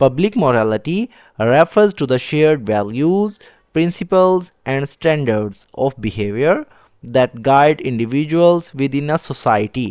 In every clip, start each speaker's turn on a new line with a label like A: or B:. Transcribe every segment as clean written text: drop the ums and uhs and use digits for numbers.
A: Public morality refers to the shared values, principles, and standards of behavior that guide individuals within a society.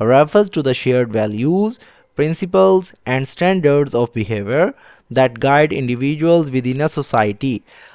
A: refers to the shared values, principles and standards of behavior that guide individuals within a society.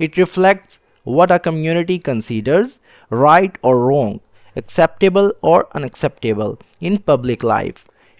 A: It reflects what a community considers right or wrong, acceptable or unacceptable in public life.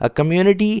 A: a community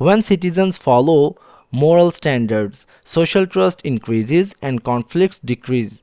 A: When citizens follow moral standards, social trust increases and conflicts decrease.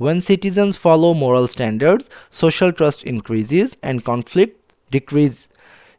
A: When citizens follow moral standards, social trust increases and conflict decrease.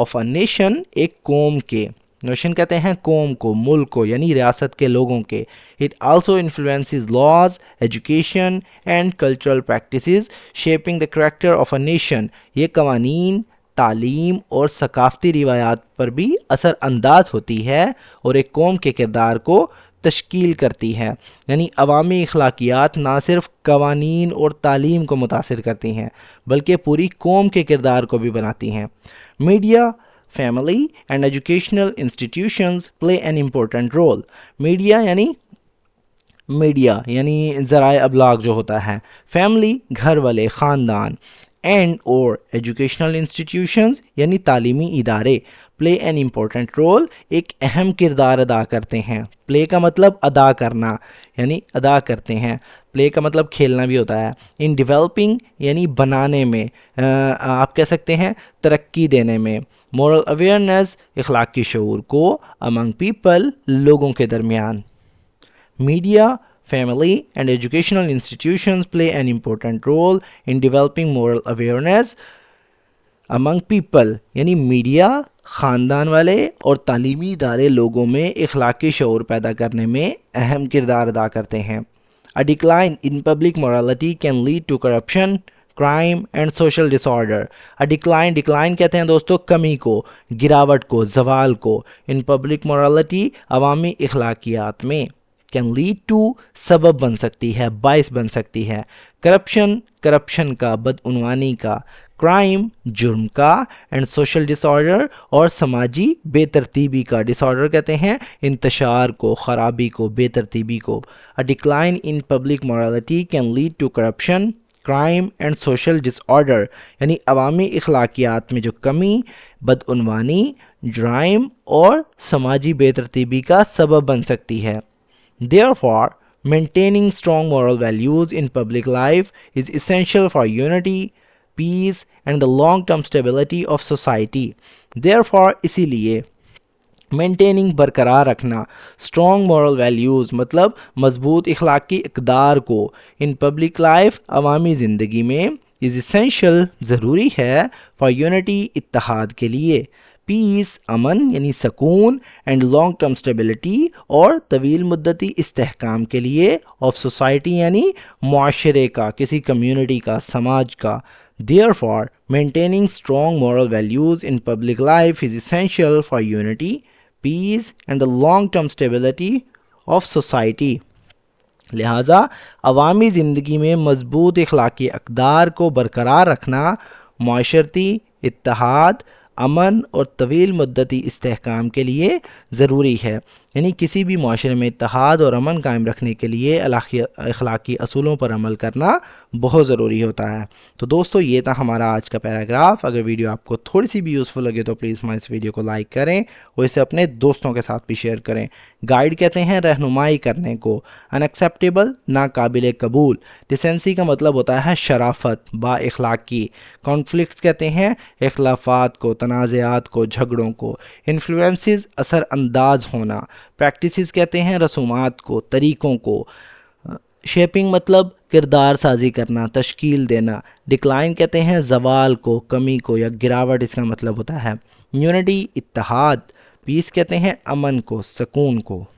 A: Of a nation ایک قوم کے, nation کہتے ہیں قوم کو, ملک کو, یعنی ریاست کے لوگوں کے. It also influences laws, education and cultural practices shaping the character of a nation. یہ قوانین, تعلیم اور ثقافتی روایات پر بھی اثر انداز ہوتی ہے اور ایک قوم کے کردار کو تشکیل کرتی ہے. یعنی عوامی اخلاقیات نہ صرف قوانین اور تعلیم کو متاثر کرتی ہیں بلکہ پوری قوم کے کردار کو بھی بناتی ہیں. Media, family and educational institutions play an important role. Media یعنی ذرائع ابلاغ جو ہوتا ہے, فیملی گھر والے, خاندان, اینڈ اور ایجوکیشنل انسٹیٹیوشنز یعنی تعلیمی ادارے, پلے این امپورٹنٹ رول ایک اہم کردار ادا کرتے ہیں. پلے کا مطلب ادا کرنا, یعنی ادا کرتے ہیں. پلے کا مطلب کھیلنا بھی ہوتا ہے. ان ڈیولپنگ یعنی بنانے میں, آپ کہہ سکتے ہیں ترقی دینے میں. مورل اویئرنیس اخلاقی شعور کو, امنگ پیپل لوگوں کے درمیان. Media, family and educational institutions play an important role in developing moral awareness among people. یعنی میڈیا, خاندان والے اور تعلیمی ادارے لوگوں میں اخلاقی شعور پیدا کرنے میں اہم کردار ادا کرتے ہیں. A decline in public morality can lead to corruption, crime and social disorder. A decline کہتے ہیں دوستو کمی کو, گراوٹ کو, زوال کو. In public morality عوامی اخلاقیات میں, can lead to سبب بن سکتی ہے, باعث بن سکتی ہے. کرپشن کا, بدعنوانی کا. کرائم جرم کا. اینڈ سوشل ڈس آرڈر اور سماجی بے ترتیبی کا. ڈس آرڈر کہتے ہیں انتشار کو, خرابی کو, بے ترتیبی کو. A decline in public morality can lead to corruption, crime and social disorder. یعنی عوامی اخلاقیات میں جو کمی, بدعنوانی, جرائم اور سماجی بے ترتیبی کا سبب بن سکتی ہے. Therefore, maintaining strong moral values in public life is essential for unity, peace and the long-term stability of society. Therefore, اسی لیے مینٹیننگ برقرار رکھنا, اسٹرانگ مورل ویلیوز مطلب مضبوط اخلاقی اقدار کو, ان پبلک لائف عوامی زندگی میں, از اسینشیل ضروری ہے, فار یونٹی اتحاد کے لیے, پیس امن یعنی سکون, اینڈ لانگ ٹرم اسٹیبلٹی اور طویل مدتی استحکام کے لیے, آف سوسائٹی یعنی معاشرے کا, کسی کمیونٹی کا, سماج کا. Therefore, maintaining strong moral values in public life is essential for unity, peace and the long-term stability of society. لہٰذا عوامی زندگی میں مضبوط اخلاقی اقدار کو برقرار رکھنا معاشرتی اتحاد, امن اور طویل مدتی استحکام کے لیے ضروری ہے. یعنی کسی بھی معاشرے میں اتحاد اور امن قائم رکھنے کے لیے اخلاقی اصولوں پر عمل کرنا بہت ضروری ہوتا ہے. تو دوستو یہ تھا ہمارا آج کا پیراگراف. اگر ویڈیو آپ کو تھوڑی سی بھی یوزفل لگے تو پلیز ہمارے اس ویڈیو کو لائک کریں اور اسے اپنے دوستوں کے ساتھ بھی شیئر کریں. گائیڈ کہتے ہیں رہنمائی کرنے کو. انیکسیپٹیبل ناقابل قبول. ڈیسینسی کا مطلب ہوتا ہے شرافت, با اخلاقی. کانفلکٹس کہتے ہیں اختلافات کو, تنازعات کو, جھگڑوں کو. انفلوئنسز اثر انداز ہونا. پریکٹسز کہتے ہیں رسومات کو, طریقوں کو. شیپنگ مطلب کردار سازی کرنا, تشکیل دینا. ڈکلائن کہتے ہیں زوال کو, کمی کو یا گراوٹ, اس کا مطلب ہوتا ہے یونٹی اتحاد. پیس کہتے ہیں امن کو, سکون کو.